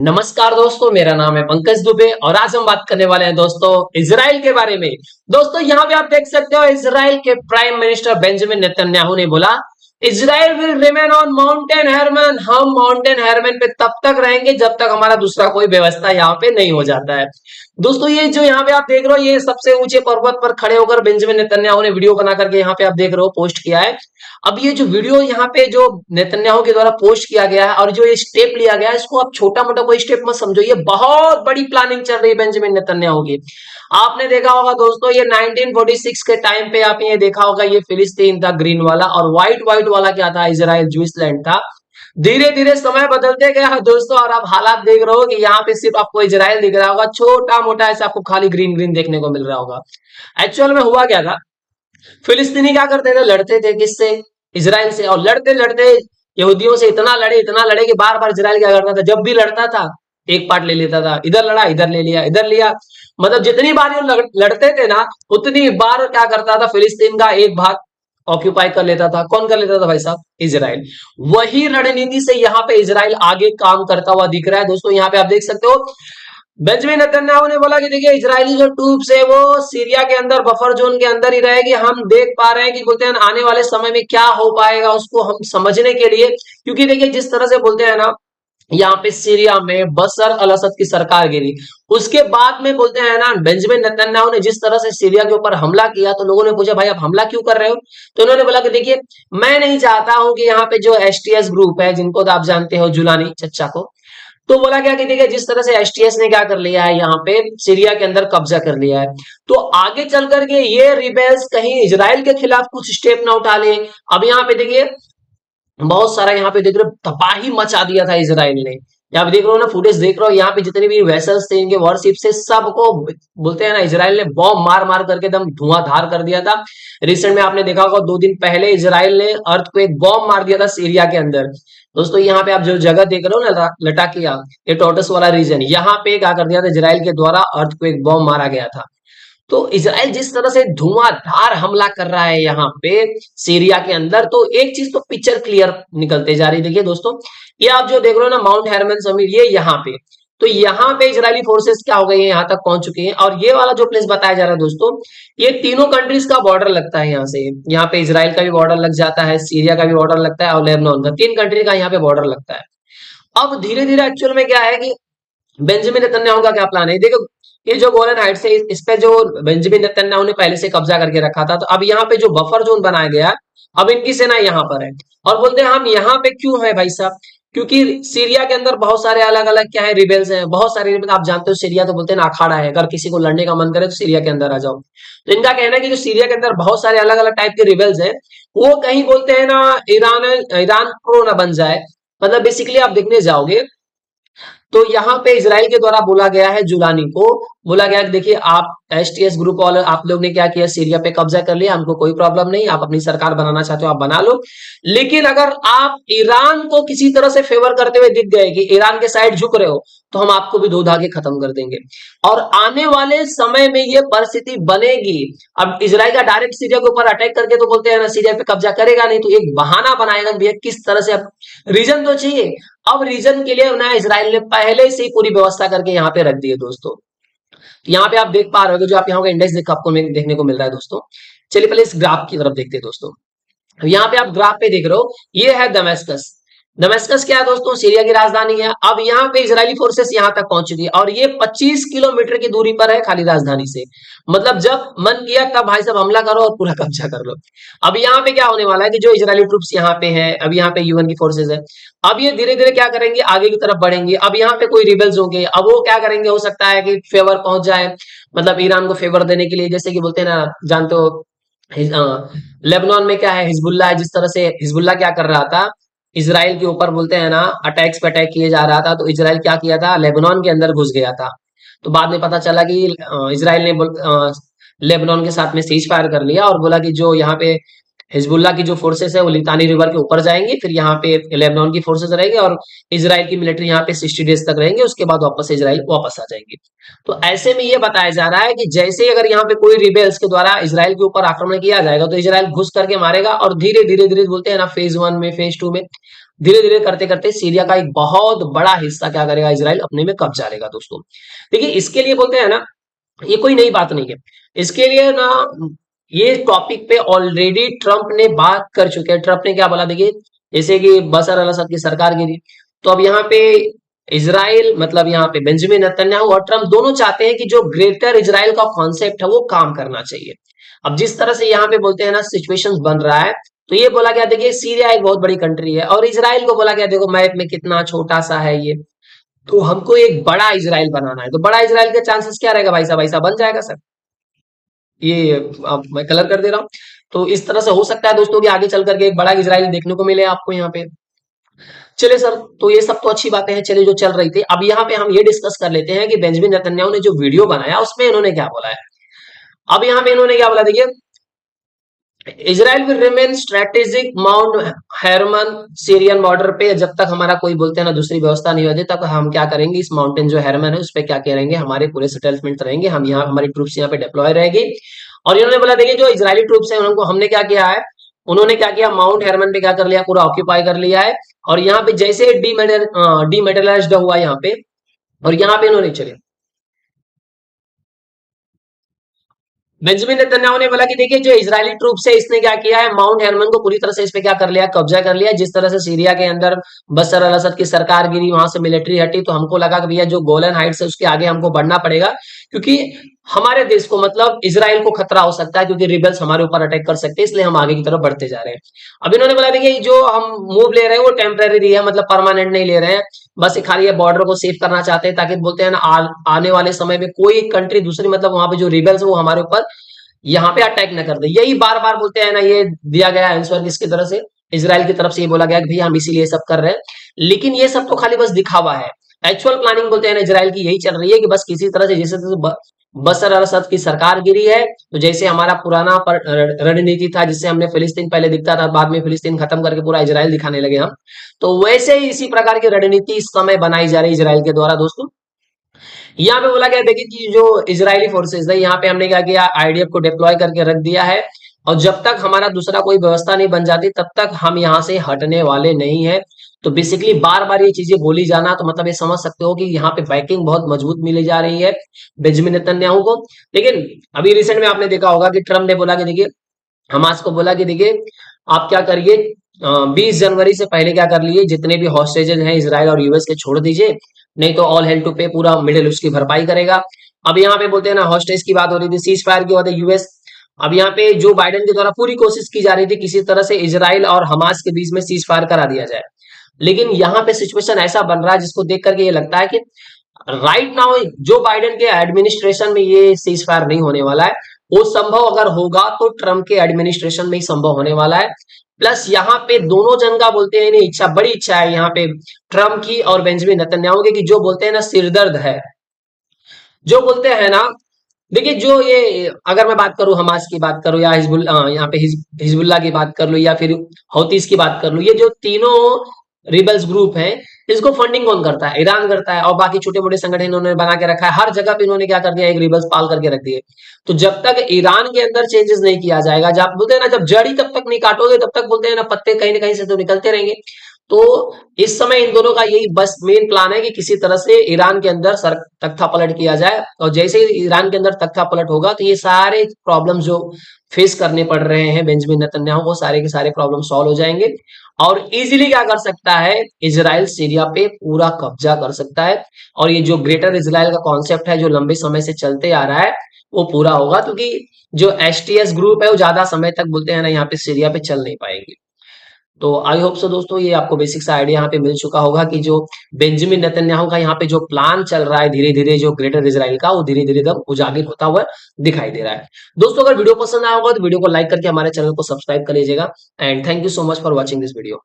नमस्कार दोस्तों, मेरा नाम है पंकज दुबे और आज हम बात करने वाले हैं दोस्तों इजराइल के बारे में। दोस्तों यहाँ पे आप देख सकते हो इजराइल के प्राइम मिनिस्टर बेंजामिन नेतन्याहू ने बोला Israel will remain on mountain Hermon. हम माउंटेन हेरमन पे तब तक रहेंगे जब तक हमारा दूसरा कोई व्यवस्था यहाँ पे नहीं हो जाता है। दोस्तों ये जो यहाँ पे आप देख रहे हो ये सबसे ऊंचे पर्वत पर खड़े होकर बेंजामिन नेतन्याहू ने वीडियो बना करके यहाँ पे आप देख रहे हो पोस्ट किया है। अब ये जो वीडियो यहाँ पे जो नेतन्याहू के द्वारा पोस्ट किया गया है और जो ये स्टेप लिया गया है इसको आप छोटा मोटा कोई स्टेप मत समझो, ये बहुत बड़ी प्लानिंग चल रही है बेंजामिन नेतन्याहू की। आपने देखा होगा दोस्तों ये 1946 के टाइम पे आपने ये देखा होगा ये फिलिस्तीन था ग्रीन वाला और व्हाइट व्हाइट वाला क्या था, इजराइल ज्यूइश लैंड था। धीरे धीरे समय बदलते गया है दोस्तों और आप हालात देख रहे हो कि यहाँ पे सिर्फ आपको इजराइल दिख रहा होगा, छोटा मोटा ऐसा आपको खाली ग्रीन ग्रीन देखने को मिल रहा होगा। एक्चुअल में हुआ क्या था, फिलिस्तीनी क्या करते थे, लड़ते थे किससे, इजराइल से। और लड़ते लड़ते यहूदियों से इतना लड़े कि बार बार इजराइल क्या करता था, जब भी लड़ता था एक पार्ट ले लेता था, इधर लड़ा इधर ले लिया इधर लिया। मतलब जितनी बार ये लड़ते थे ना उतनी बार क्या करता था, फिलिस्तीन का एक भाग ऑक्यूपाई कर लेता था। कौन कर लेता था भाई साहब, इजराइल। वही रणनीति से यहाँ पे इजराइल आगे काम करता हुआ दिख रहा है दोस्तों। यहाँ पे आप देख सकते हो बेंजामिन नेतन्याहू ने बोला कि देखिए इजरायली जो ट्रूप्स है वो सीरिया के अंदर बफर जोन के अंदर ही रहेगी। हम देख पा रहे हैं कि बोलते हैं आने वाले समय में क्या हो पाएगा उसको हम समझने के लिए, क्योंकि देखिए जिस तरह से बोलते हैं ना यहाँ पे सीरिया में बशर अल असद की सरकार गिरी, उसके बाद में बोलते हैं ना बेंजामिन नेतन्याहू ने जिस तरह से सीरिया के ऊपर हमला किया तो लोगों ने पूछा भाई आप हमला क्यों कर रहे हो, तो उन्होंने बोला कि देखिए मैं नहीं चाहता हूं कि यहाँ पे जो एसटीएस ग्रुप है जिनको तो आप जानते हो जुलानी चच्चा को, तो बोला क्या कि देखिए जिस तरह से एसटीएस ने क्या कर लिया है यहाँ पे सीरिया के अंदर कब्जा कर लिया है, तो आगे चल करके ये रिबेल्स कहीं इजराइल के खिलाफ कुछ स्टेप ना उठा ले। अब यहाँ पे देखिए बहुत सारा यहाँ पे देख रहे हो तबाही मचा दिया था इजराइल ने। यहाँ पे देख रहे हो ना, फुटेज देख रहे हो, यहाँ पे जितने भी वेसल्स थे इनके वॉरशिप से सबको बोलते हैं ना इजराइल ने बॉम्ब मार मार करके एकदम धुआंधार कर दिया था। रिसेंट में आपने देखा होगा 2 दिन पहले इजराइल ने अर्थक्वेक बॉम्ब मार दिया था सीरिया के अंदर। दोस्तों यहाँ पे आप जो जगह देख रहे हो ना लटाकिया, ये टॉर्टस वाला रीजन, यहाँ पे क्या कर दिया था इजराइल के द्वारा अर्थक्वेक बॉम्ब मारा गया था। तो इजराइल जिस तरह से धुआंधार हमला कर रहा है यहाँ पे सीरिया के अंदर, तो एक चीज तो पिक्चर क्लियर निकलते जा रही है। देखिए दोस्तों ये आप जो देख रहे हो ना माउंट हेरमन समिट, ये यहाँ पे, तो यहाँ पे इजरायली फोर्सेस क्या हो गई है, यहाँ तक पहुंच चुके हैं। और ये वाला जो प्लेस बताया जा रहा है दोस्तों, ये तीनों कंट्रीज का बॉर्डर लगता है यहाँ से। यहाँ पे इजराइल का भी बॉर्डर लग जाता है, सीरिया का भी बॉर्डर लगता है और लेबनान का, 3 कंट्री का यहाँ पे बॉर्डर लगता है। अब धीरे धीरे एक्चुअल में क्या है कि बेंजामिन नेतन्याहू का क्या प्लान है, देखो ये जो गोलन हाइट्स है इस पे जो बेंजामिन नेतन्याहू ने पहले से कब्जा करके रखा था, तो अब यहाँ पे जो बफर जोन बनाया गया है, अब इनकी सेना यहाँ पर है। और बोलते हैं हम यहाँ पे क्यों है भाई साहब, क्योंकि सीरिया के अंदर बहुत सारे अलग अलग क्या है रिबेल्स हैं, बहुत सारे रिबेल्स। आप जानते हो सीरिया तो बोलते हैं ना अखाड़ा है, अगर किसी को लड़ने का मन करे तो सीरिया के अंदर आ जाओ। तो इनका कहना है कि जो सीरिया के अंदर बहुत सारे अलग अलग टाइप के रिबेल्स हैं, वो कहीं बोलते हैं ना ईरान ईरान प्रो ना बन जाए। मतलब बेसिकली आप देखने जाओगे तो यहाँ पे इजराइल के द्वारा बोला गया है, जुलानी को बोला गया कि देखिए आप एसटीएस ग्रुप वाले आप लोग ने क्या किया, सीरिया पे कब्जा कर लिया, हमको कोई प्रॉब्लम नहीं, आप अपनी सरकार बनाना चाहते हो आप बना लो, लेकिन अगर आप ईरान को किसी तरह से फेवर करते हुए दिख गए कि ईरान के साइड झुक रहे हो तो हम आपको भी धो धागे खत्म कर देंगे। और आने वाले समय में ये परिस्थिति बनेगी। अब इजराइल का डायरेक्ट सीरिया के ऊपर अटैक करके तो बोलते हैं ना सीरिया पे कब्जा करेगा नहीं, तो एक बहाना बनाएगा भैया किस तरह से, अब रीजन तो चाहिए। अब रीजन के लिए ना इजराइल ने पहले से ही पूरी व्यवस्था करके यहाँ पे रख दी है दोस्तों। यहाँ पे आप देख पा रहे हो जो आप यहाँ का इंडेक्स देख आपको देखने को मिल रहा है दोस्तों। चलिए पहले इस ग्राफ की तरफ देखते हैं दोस्तों। यहाँ पे आप ग्राफ पे देख रहे हो ये है दमेस्कस। दमेस्कस क्या है दोस्तों, सीरिया की राजधानी है। अब यहाँ पे इजरायली फोर्सेस यहाँ तक पहुंच चुकी है और ये 25 किलोमीटर की दूरी पर है खाली राजधानी से। मतलब जब मन किया तब भाई साहब हमला करो और पूरा कब्जा कर लो। अब यहाँ पे क्या होने वाला है कि जो इजरायली ट्रूप्स यहाँ पे हैं, अब यहाँ पे यूएन की फोर्सेस है, अब ये धीरे धीरे क्या करेंगे आगे की तरफ बढ़ेंगे। अब यहाँ पे कोई रिबेल्स होंगे, अब वो क्या करेंगे, हो सकता है कि फेवर पहुंच जाए, मतलब ईरान को फेवर देने के लिए, जैसे कि बोलते हैं ना जानते हो लेबनान में क्या है, हिजबुल्ला है। जिस तरह से हिजबुल्ला क्या कर रहा था, इसराइल के ऊपर बोलते हैं ना अटैक्स पे अटैक किए जा रहा था, तो इसराइल क्या किया था, लेबनान के अंदर घुस गया था। तो बाद में पता चला कि इसराइल ने लेबनान के साथ में सीज फायर कर लिया और बोला कि जो यहाँ पे हिजबुल्ला की जो फोर्सेस है वो लितानी रिवर के ऊपर जाएंगी, फिर यहाँ पे लेबनान की फोर्सेस रहेंगे और इसराइल की मिलिट्री यहाँ पे 60 डेज तक रहेंगे, उसके बाद वापस से इसराइल वापस आ जाएंगे। तो ऐसे में ये बताया जा रहा है कि जैसे ही अगर यहाँ पे कोई रिबेल्स के द्वारा इसराइल के ऊपर आक्रमण किया जाएगा तो इसराइल घुस करके मारेगा और धीरे धीरे धीरे बोलते हैं ना फेज 1 में फेज 2 में धीरे धीरे करते करते सीरिया का एक बहुत बड़ा हिस्सा क्या करेगा, इजराइल अपने में कब्जा लेगा दोस्तों। देखिए इसके लिए बोलते हैं ना, ये कोई नई बात नहीं है। इसके लिए ना ये टॉपिक पे ऑलरेडी ट्रंप ने बात कर चुके हैं। ट्रंप ने क्या बोला, देखिए जैसे कि बशर अल असद की सरकार गिरी, तो अब यहाँ पे इजराइल मतलब यहाँ पे बेंजामिन नेतन्याहू और ट्रंप दोनों चाहते हैं कि जो ग्रेटर इजराइल का कॉन्सेप्ट है वो काम करना चाहिए। अब जिस तरह से यहाँ पे बोलते हैं ना सिचुएशंस बन रहा है, तो ये बोला गया देखिए सीरिया एक बहुत बड़ी कंट्री है और इजराइल को बोला गया देखो मैप में कितना छोटा सा है ये, तो हमको एक बड़ा इजराइल बनाना है। तो बड़ा इजराइल के चांसेस क्या रहेगा भाई साहब, ऐसा बन जाएगा सर। ये अब मैं कलर कर दे रहा हूँ। तो इस तरह से हो सकता है दोस्तों कि आगे चल करके एक बड़ा इजराइल देखने को मिले आपको यहाँ पे। चलिए सर, तो ये सब तो अच्छी बातें हैं, चलिए जो चल रही थी। अब यहाँ पे हम ये डिस्कस कर लेते हैं कि बेंजामिन नेतन्याहू ने जो वीडियो बनाया उसमें इन्होंने क्या बोला है। अब यहाँ पे इन्होंने क्या बोला, देखिए Israel will remain strategic mount Hermon Syrian border पे, जब तक हमारा कोई बोलते हैं ना दूसरी व्यवस्था नहीं होती तब हम क्या करेंगे, इस माउंटेन जो हेरमन है उस पे क्या करेंगे, हमारे पूरे सेटलमेंट रहेंगे, हम यहाँ हमारी ट्रूप्स यहाँ पे डिप्लॉय रहेगी। और इन्होंने बोला देखिए जो इजरायली ट्रूप्स है उनको हमने क्या किया है, उन्होंने क्या किया माउंट हेरमन पे क्या कर लिया, पूरा ऑक्यूपाई कर लिया है। और यहाँ पे जैसे डीमेटलाइज्ड हुआ यहाँ पे, और यहाँ पे इन्होंने चले बेंजामिन नेतन्याहू ने बोला कि देखिए जो इजरायली ट्रूप्स है इसने क्या किया है, माउंट हेरमन को पूरी तरह से इस पे क्या कर लिया, कब्जा कर लिया। जिस तरह से सीरिया के अंदर बशर अल असद की सरकार गिरी, वहां से मिलिट्री हटी, तो हमको लगा कि भैया जो गोलन हाइट्स है उसके आगे हमको बढ़ना पड़ेगा, क्योंकि हमारे देश को मतलब इजराइल को खतरा हो सकता है, क्योंकि रिबल्स हमारे ऊपर अटैक कर सकते हैं, इसलिए हम आगे की तरफ बढ़ते जा रहे हैं। अब इन्होंने बोला देखिए जो हम मूव ले रहे हैं वो टेम्पररी है, मतलब परमानेंट नहीं ले रहे हैं, बस खाली ये बॉर्डर को सेव करना चाहते हैं, ताकि बोलते हैं ना आने वाले समय में कोई कंट्री दूसरी मतलब वहां पे जो रिबल्स है वो हमारे ऊपर यहाँ पे अटैक न कर दे। यही बार बार बोलते हैं ना, ये दिया गया आंसर किसकी तरफ से, इजराइल की तरफ से ये बोला गया कि भैया हम इसीलिए सब कर रहे हैं। लेकिन ये सब तो खाली बस दिखावा है, एक्चुअल प्लानिंग बोलते हैं ना इजराइल की यही चल रही है कि बस किसी तरह से जैसे बशर अल असद की सरकार गिरी है, तो जैसे हमारा पुराना रणनीति था जिससे हमने फिलिस्तीन पहले दिखता था, बाद में फिलिस्तीन खत्म करके पूरा इजराइल दिखाने लगे हम, तो वैसे ही इसी प्रकार की रणनीति इस समय बनाई जा रही है इजराइल के द्वारा दोस्तों। यहाँ पे बोला गया देखिए कि जो इजरायली फोर्सेस है यहाँ पे हमने क्या किया, आईडीएफ को डिप्लॉय करके रख दिया है, और जब तक हमारा दूसरा कोई व्यवस्था नहीं बन जाती तब तक हम यहाँ से हटने वाले नहीं है। तो बेसिकली बार बार ये चीजें बोली जाना, तो मतलब ये समझ सकते हो कि यहाँ पे बैकिंग बहुत मजबूत मिली जा रही है बेंजामिन नेतन्याहू को। लेकिन अभी रिसेंट में आपने देखा होगा कि ट्रम्प ने बोला कि देखिए हमास को बोला कि देखिए आप क्या करिए, 20 जनवरी से पहले क्या कर लिए, जितने भी हॉस्टेजेस हैं इसराइल और यूएस के छोड़ दीजिए, नहीं तो ऑल हेल टू पे, पूरा मिडिल उसकी भरपाई करेगा। अब यहाँ पे बोलते हैं ना हॉस्टेज की बात हो रही थी, सीज फायर की बात है यूएस। अब यहाँ पे जो बाइडेन के द्वारा पूरी कोशिश की जा रही थी किसी तरह से इसराइल और हमास के बीच में सीज फायर करा दिया जाए, लेकिन यहाँ पे सिचुएशन ऐसा बन रहा है जिसको देख करके ये लगता है कि राइट नाउ जो बाइडेन के एडमिनिस्ट्रेशन में ये सीज फायर नहीं होने वाला है, वो संभव अगर होगा तो ट्रम्प के एडमिनिस्ट्रेशन में ही संभव होने वाला है। प्लस यहाँ पे दोनों जन का बोलते हैं इच्छा, बड़ी इच्छा है यहाँ पे ट्रम्प की और बेंजामिन नेतन्याहू की, कि जो बोलते हैं ना सिरदर्द है, जो बोलते हैं ना, देखिए जो ये अगर मैं बात करूं हमास की बात करूं या हिजबुल्ला, यहाँ पे हिजबुल्ला की बात कर लूं या फिर हौतीस की बात कर लूं, ये जो तीनों रिबल्स ग्रुप हैं इसको फंडिंग कौन करता है, ईरान करता है, और बाकी छोटे मोटे संगठन इन्होंने बना के रखा है, हर जगह पे इन्होंने क्या कर दिया, एक रिबल्स पाल करके रख दिए। तो जब तक ईरान के अंदर चेंजेस नहीं किया जाएगा, जब बोलते हैं ना जब जड़ी तब तक नहीं काटोगे तब तक बोलते हैं ना पत्ते कहीं ना कहीं से तो निकलते रहेंगे। तो इस समय इन दोनों का यही बस मेन प्लान है कि किसी तरह से ईरान के अंदर सर तख्ता पलट किया जाए, और जैसे ही ईरान के अंदर तख्ता पलट होगा तो ये सारे प्रॉब्लम जो फेस करने पड़ रहे हैं बेंजामिन नेतन्याहू को, सारे के सारे प्रॉब्लम सॉल्व हो जाएंगे, और इजीली क्या कर सकता है, इजराइल सीरिया पे पूरा कब्जा कर सकता है, और ये जो ग्रेटर इजराइल का कॉन्सेप्ट है जो लंबे समय से चलते आ रहा है वो पूरा होगा, क्योंकि जो एसटीएस ग्रुप है वो ज्यादा समय तक बोलते हैं ना यहाँ पे सीरिया पे चल नहीं पाएंगे। तो आई होप सो दोस्तों ये आपको बेसिक सा आइडिया यहाँ पे मिल चुका होगा कि जो बेंजामिन नेतन्याहू का यहाँ पे जो प्लान चल रहा है धीरे धीरे जो ग्रेटर इजराइल का, वो धीरे धीरे एकदम उजागर होता हुआ दिखाई दे रहा है। दोस्तों अगर वीडियो पसंद आया होगा तो वीडियो को लाइक करके हमारे चैनल को सब्सक्राइब कर लीजिएगा, and thank you so much for watching this video.